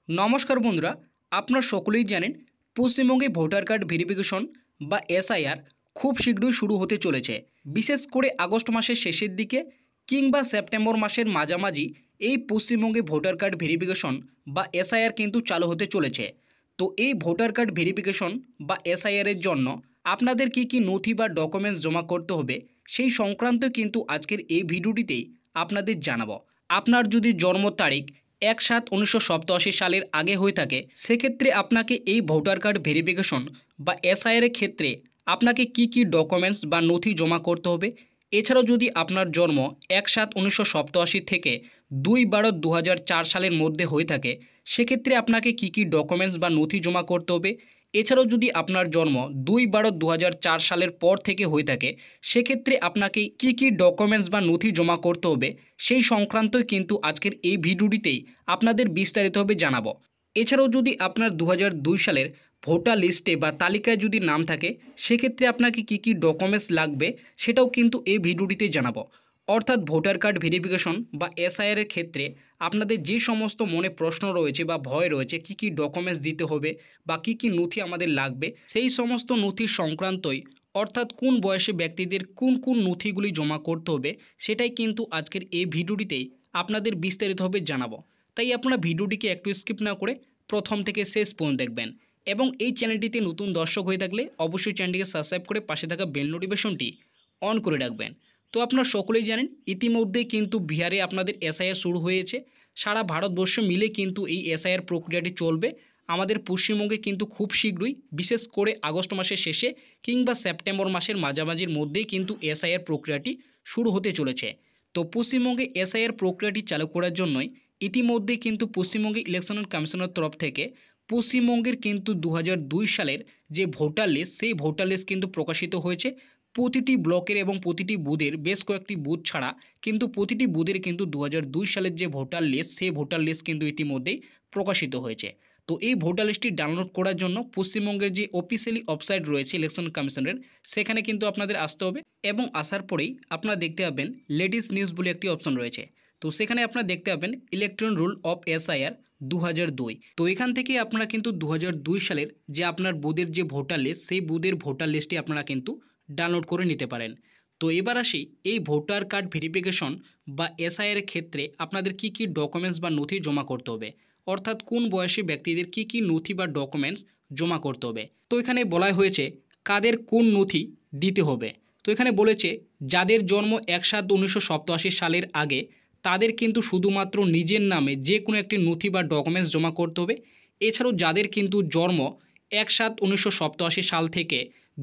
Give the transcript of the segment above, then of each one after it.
নমস্কার বন্ধুরা, আপনারা সকলেই জানেন পশ্চিমবঙ্গে ভোটার কার্ড ভেরিফিকেশন বা এসআইআর খুব শীঘ্রই শুরু হতে চলেছে। বিশেষ করে আগস্ট মাসের শেষের দিকে কিংবা সেপ্টেম্বর মাসের মাঝামাঝি এই পশ্চিমবঙ্গে ভোটার কার্ড ভেরিফিকেশন বা এসআইআর কিন্তু চালু হতে চলেছে। তো এই ভোটার কার্ড ভেরিফিকেশন বা এসআইআরের জন্য আপনাদের কি নথি বা ডকুমেন্টস জমা করতে হবে সেই সংক্রান্ত কিন্তু আজকের এই ভিডিওটিতেই আপনাদের জানাবো। আপনার যদি জন্ম তারিখ 1/7/1987 সালের আগে হয়ে থাকে সেক্ষেত্রে আপনাকে এই ভোটার কার্ড ভেরিফিকেশন বা এসআইআর এর ক্ষেত্রে আপনাকে কি ডকুমেন্টস বা নথি জমা করতে হবে। এছাড়াও যদি আপনার জন্ম 1/7/1987 থেকে 2/12/2004 সালের মধ্যে হয়ে থাকে সেক্ষেত্রে আপনাকে কি ডকুমেন্টস বা নথি জমা করতে হবে। এছাড়াও যদি আপনার জন্ম 2/12/2004 সালের পর থেকে হয়ে থাকে সেক্ষেত্রে আপনাকে কি ডকুমেন্টস বা নথি জমা করতে হবে সেই সংক্রান্তই কিন্তু আজকের এই ভিডিওটিতেই আপনাদের বিস্তারিতভাবে জানাবো। এছাড়াও যদি আপনার 2002 সালের ভোটার লিস্টে বা তালিকায় যদি নাম থাকে সেক্ষেত্রে আপনাকে কি ডকুমেন্টস লাগবে সেটাও কিন্তু এই ভিডিওটিতে জানাবো। অর্থাৎ ভোটার কার্ড ভেরিফিকেশন বা এসআইআর এর ক্ষেত্রে আপনাদের যে সমস্ত মনে প্রশ্ন রয়েছে বা ভয় রয়েছে কি ডকুমেন্টস দিতে হবে বা কি নথি আমাদের লাগবে সেই সমস্ত নথির সংক্রান্তই, অর্থাৎ কোন বয়সী ব্যক্তিদের কোন নথিগুলি জমা করতে হবে সেটাই কিন্তু আজকের এই ভিডিওটিতেই আপনাদের বিস্তারিতভাবে জানাবো। তাই আপনারা ভিডিওটিকে একটু স্কিপ না করে প্রথম থেকে শেষ পর্যন্ত দেখবেন এবং এই চ্যানেলটিতে নতুন দর্শক হয়ে থাকলে অবশ্যই চ্যানেলটিকে সাবস্ক্রাইব করে পাশে থাকা বেল নোটিফিকেশনটি অন করে রাখবেন। তো আপনারা সকলেই জানেন ইতিমধ্যেই কিন্তু বিহারে আপনাদের এসআইআর শুরু হয়েছে। সারা ভারতবর্ষ মিলে কিন্তু এই এসআইআর প্রক্রিয়াটি চলবে। আমাদের পশ্চিমবঙ্গে কিন্তু খুব শীঘ্রই বিশেষ করে আগস্ট মাসের শেষে কিংবা সেপ্টেম্বর মাসের মাঝামাঝির মধ্যেই কিন্তু এসআইআর প্রক্রিয়াটি শুরু হতে চলেছে। তো পশ্চিমবঙ্গে এসআইআর প্রক্রিয়াটি চালু করার জন্যই ইতিমধ্যেই কিন্তু পশ্চিমবঙ্গে ইলেকশন কমিশনের তরফ থেকে পশ্চিমবঙ্গের কিন্তু 2002 সালের যে ভোটার লিস্ট সেই ভোটার লিস্ট কিন্তু প্রকাশিত হয়েছে। প্রতিটি ব্লকের এবং প্রতিটি বুথের বেশ কয়েকটি বুথ ছাড়া কিন্তু প্রতিটি বুথের কিন্তু 2002 সালের যে ভোটার লিস্ট সেই ভোটার লিস্ট কিন্তু ইতিমধ্যেই প্রকাশিত হয়েছে। তো এই ভোটার লিস্টটি ডাউনলোড করার জন্য পশ্চিমবঙ্গের যে অফিসিয়ালি ওয়েবসাইট রয়েছে ইলেকশন কমিশনের সেখানে কিন্তু আপনাদের আসতে হবে এবং আসার পরেই আপনারা দেখতে পাবেন লেটেস্ট নিউজ বলে একটি অপশন রয়েছে। তো সেখানে আপনারা দেখতে পাবেন ইলেকট্রন রুল অফ এসআইআর 2002। তো এখান থেকে আপনারা কিন্তু 2002 সালের যে আপনার বুথের যে ভোটার লিস্ট সেই বুথের ভোটার লিস্টটি আপনারা কিন্তু ডাউনলোড করে নিতে পারেন। তো এবার আসি এই ভোটার কার্ড ভেরিফিকেশন বা এসআইআর এর ক্ষেত্রে আপনাদের কি ডকুমেন্টস বা নথি জমা করতে হবে, অর্থাৎ কোন বয়সী ব্যক্তিদের কি নথি বা ডকুমেন্টস জমা করতে হবে। তো এখানে বলা হয়েছে কাদের কোন নথি দিতে হবে। তো এখানে বলেছে যাদের জন্ম 1/7/1987 সালের আগে তাদের কিন্তু শুধুমাত্র নিজের নামে যে কোনো একটি নথি বা ডকুমেন্টস জমা করতে হবে। এছাড়াও যাদের কিন্তু জন্ম 1/7/1987 সাল থেকে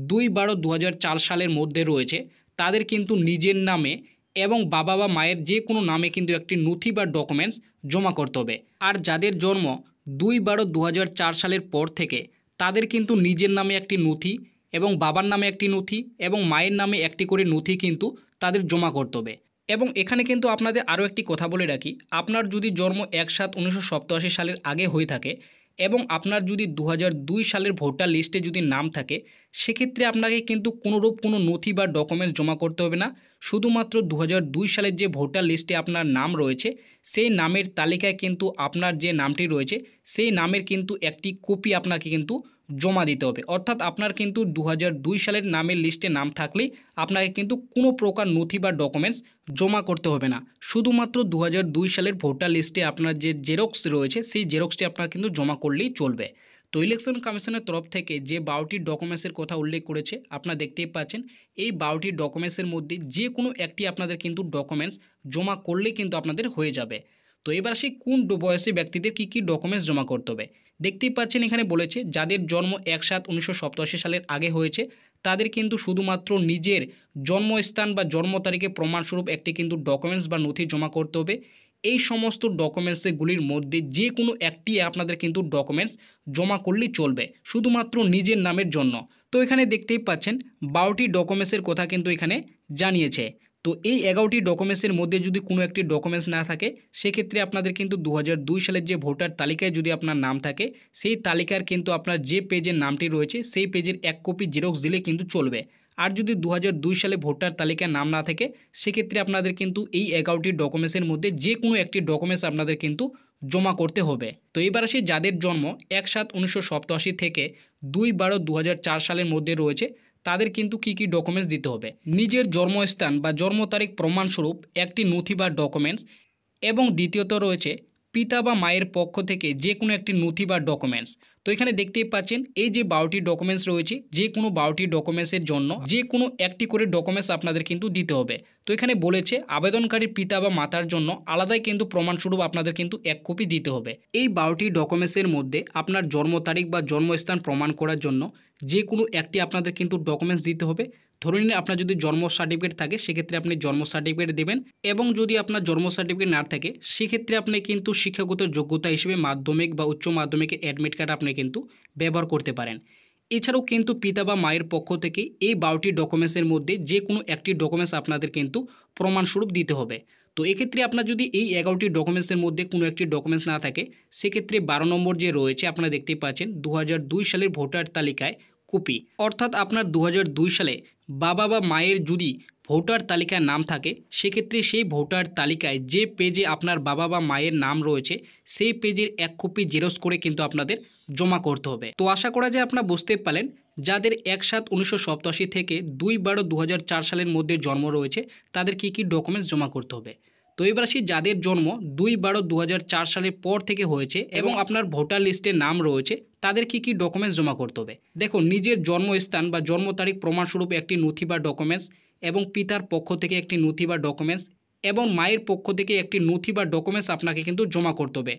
2/12/2004 সালের মধ্যে রয়েছে তাদের কিন্তু নিজের নামে এবং বাবা বা মায়ের যে কোনো নামে কিন্তু একটি নথি বা ডকুমেন্টস জমা করতে হবে। আর যাদের জন্ম 2/12/2004 সালের পর থেকে তাদের কিন্তু নিজের নামে একটি নথি এবং বাবার নামে একটি নথি এবং মায়ের নামে একটি করে নথি কিন্তু তাদের জমা করতে হবে। এবং এখানে কিন্তু আপনাদের আরও একটি কথা বলে রাখি, আপনার যদি জন্ম 1/7/1987 সালের আগে হয়ে থাকে এবং আপনার যদি 2002 সালের ভোটার লিস্টে যদি নাম থাকে সেক্ষেত্রে আপনাকে কিন্তু কোনোরূপ কোনো নথি বা ডকুমেন্টস জমা করতে হবে না। শুধুমাত্র 2002 সালের যে ভোটার লিস্টে আপনার নাম রয়েছে সেই নামের তালিকায় কিন্তু আপনার যে নামটি রয়েছে সেই নামের কিন্তু একটি কপি আপনাকে কিন্তু জমা দিতে হবে। অর্থাৎ আপনার কিন্তু 2002 সালের নামের লিস্টে নাম থাকলেই আপনাকে কিন্তু কোনো প্রকার নথি বা ডকুমেন্টস জমা করতে হবে না। শুধুমাত্র 2002 সালের ভোটার লিস্টে আপনার যে জেরক্স রয়েছে সেই জেরক্সটি আপনার কিন্তু জমা করলেই চলবে। তো ইলেকশন কমিশনের তরফ থেকে যে 12টি ডকুমেন্টসের কথা উল্লেখ করেছে আপনারা দেখতেই পাচ্ছেন। এই 12টি ডকুমেন্টসের মধ্যে যে কোনো একটি আপনাদের কিন্তু ডকুমেন্টস জমা করলেই কিন্তু আপনাদের হয়ে যাবে। তো এবার আসি কোন বয়সী ব্যক্তিদের কি ডকুমেন্টস জমা করতে হবে। দেখতেই পাচ্ছেন এখানে বলেছে যাদের জন্ম 1/7/1987 সালের আগে হয়েছে তাদের কিন্তু শুধুমাত্র নিজের জন্মস্থান বা জন্ম তারিখে প্রমাণস্বরূপ একটি কিন্তু ডকুমেন্টস বা নথি জমা করতে হবে। এই সমস্ত ডকুমেন্টসগুলির মধ্যে যে কোনো একটি আপনাদের কিন্তু ডকুমেন্টস জমা করলেই চলবে শুধুমাত্র নিজের নামের জন্য। তো এখানে দেখতেই পাচ্ছেন 12টি ডকুমেন্টসের কথা কিন্তু এখানে জানিয়েছে। তো এই 11টি ডকুমেন্টসের মধ্যে যদি কোনো একটি ডকুমেন্টস না থাকে সেক্ষেত্রে আপনাদের কিন্তু 2002 সালের যে ভোটার তালিকায় যদি আপনার নাম থাকে সেই তালিকার কিন্তু আপনার যে পেজের নামটি রয়েছে সেই পেজের এক কপি জেরক্স দিলে কিন্তু চলবে। আর যদি 2002 সালে ভোটার তালিকায় নাম না থাকে সেক্ষেত্রে আপনাদের কিন্তু এই 11টি ডকুমেন্টসের মধ্যে যে কোনো একটি ডকুমেন্টস আপনাদের কিন্তু জমা করতে হবে। তো এবার আসি যাদের জন্ম 1/7/1987 থেকে 2/12/2004 সালের মধ্যে রয়েছে তাদের কিন্তু কি কি ডকুমেন্টস দিতে হবে। নিজের জন্মস্থান বা জন্ম তারিখ প্রমাণস্বরূপ একটি নথি বা ডকুমেন্টস, এবং দ্বিতীয়ত রয়েছে পিতা বা মায়ের পক্ষ থেকে যে কোনো একটি নথি বা ডকুমেন্টস। তো এখানে দেখতেই পাচ্ছেন এই যে 12টি ডকুমেন্টস রয়েছে, যে কোনো 12টি ডকুমেন্টসের জন্য যে কোনো একটি করে ডকুমেন্টস আপনাদের কিন্তু দিতে হবে। তো এখানে বলেছে আবেদনকারীর পিতা বা মাতার জন্য আলাদাই কিন্তু প্রমাণস্বরূপ আপনাদের কিন্তু 1 কপি দিতে হবে। এই 12টি ডকুমেন্টসের মধ্যে আপনার জন্ম তারিখ বা জন্মস্থান প্রমাণ করার জন্য যে কোনো একটি আপনাদের কিন্তু ডকুমেন্টস দিতে হবে। ধরে নিন আপনার যদি জন্ম সার্টিফিকেট থাকে সেক্ষেত্রে আপনি জন্ম সার্টিফিকেট দেবেন, এবং যদি আপনার জন্ম সার্টিফিকেট না থাকে সেক্ষেত্রে আপনি কিন্তু শিক্ষাগত যোগ্যতা হিসেবে মাধ্যমিক বা উচ্চ মাধ্যমিকের অ্যাডমিট কার্ড আপনি কিন্তু ব্যবহার করতে পারেন। এছাড়াও কিন্তু পিতা বা মায়ের পক্ষ থেকে এই 12টি ডকুমেন্টসের মধ্যে যে কোনো একটি ডকুমেন্টস আপনাদের কিন্তু প্রমাণস্বরূপ দিতে হবে। তো এক্ষেত্রে আপনার যদি এই 11টি ডকুমেন্টসের মধ্যে কোনো একটি ডকুমেন্টস না থাকে সেক্ষেত্রে 12 নম্বর যে রয়েছে আপনারা দেখতেই পাচ্ছেন 2002 সালের ভোটার তালিকায় কপি, অর্থাৎ আপনার 2002 সালে বাবা বা মায়ের যদি ভোটার তালিকায় নাম থাকে সেক্ষেত্রে সেই ভোটার তালিকায় যে পেজে আপনার বাবা বা মায়ের নাম রয়েছে সেই পেজের 1 কপি জেরক্স করে কিন্তু আপনাদের জমা করতে হবে। তো আশা করা যায় আপনারা বুঝতে পারলেন যাদের 1/7/1987 থেকে 2/12/2004 সালের মধ্যে জন্ম রয়েছে তাদের কি কি ডকুমেন্টস জমা করতে হবে। তো এবার আসি যাদের জন্ম 2/12/2004 সালের পর থেকে হয়েছে এবং আপনার ভোটার লিস্টে নাম রয়েছে তাদের কি কি ডকুমেন্টস জমা করতে হবে। দেখো, নিজের জন্মস্থান বা জন্ম তারিখ প্রমাণস্বরূপ একটি নথি বা ডকুমেন্টস, এবং পিতার পক্ষ থেকে একটি নথি বা ডকুমেন্টস, এবং মায়ের পক্ষ থেকে একটি নথি বা ডকুমেন্টস আপনাকে কিন্তু জমা করতে হবে।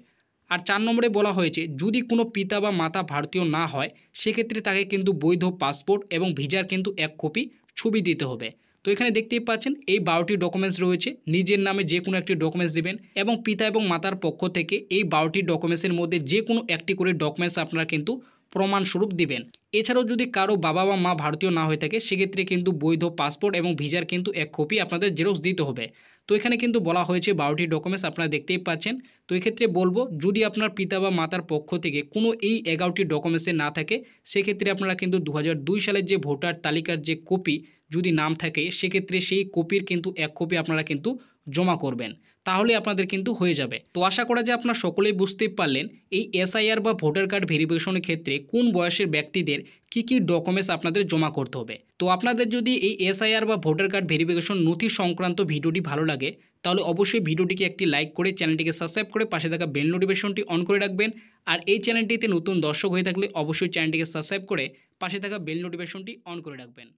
আর 4 নম্বরে বলা হয়েছে যদি কোনো পিতা বা মাতা ভারতীয় না হয় সেক্ষেত্রে তাকে কিন্তু বৈধ পাসপোর্ট এবং ভিসার কিন্তু 1 কপি ছবি দিতে হবে। তো এখানে দেখতেই পাচ্ছেন এই 12টি ডকুমেন্টস রয়েছে, নিজের নামে যে কোনো একটি ডকুমেন্টস দিবেন, এবং পিতা এবং মাতার পক্ষ থেকে এই 12টি ডকুমেন্টসের মধ্যে যে কোনো একটি করে ডকুমেন্টস আপনারা কিন্তু প্রমাণস্বরূপ দিবেন। এছাড়াও যদি কারো বাবা বা মা ভারতীয় না হয়ে থাকে সেক্ষেত্রে কিন্তু বৈধ পাসপোর্ট এবং ভিসার কিন্তু 1 কপি আপনাদের জেরক্স দিতে হবে। তো এখানে কিন্তু বলা হয়েছে 12টি ডকুমেন্টস আপনারা দেখতেই পাচ্ছেন। তো এক্ষেত্রে বলবো যদি আপনার পিতা বা মাতার পক্ষ থেকে কোনো এই 11টি ডকুমেন্টসে না থাকে সেক্ষেত্রে আপনারা কিন্তু 2002 সালের যে ভোটার তালিকার যে কপি যদি নাম থাকে সেক্ষেত্রে সেই কপির কিন্তু 1 কপি আপনারা কিন্তু জমা করবেন, তাহলে আপনাদের কিন্তু হয়ে যাবে। তো আশা করা যায় আপনারা সকলেই বুঝতে পারলেন এই এসআইআর বা ভোটার কার্ড ভেরিফিকেশনের ক্ষেত্রে কোন বয়সের ব্যক্তিদের কি কি ডকুমেন্টস আপনাদের জমা করতে হবে। তো আপনাদের যদি এই এসআইআর বা ভোটার কার্ড ভেরিফিকেশন নথি সংক্রান্ত ভিডিওটি ভালো লাগে তাহলে অবশ্যই ভিডিওটিকে একটি লাইক করে চ্যানেলটিকে সাবস্ক্রাইব করে পাশে থাকা বেল নোটিফিকেশনটি অন করে রাখবেন। আর এই চ্যানেলটিতে নতুন দর্শক হয়ে থাকলে অবশ্যই চ্যানেলটিকে সাবস্ক্রাইব করে পাশে থাকা বেল নোটিফিকেশনটি অন করে রাখবেন।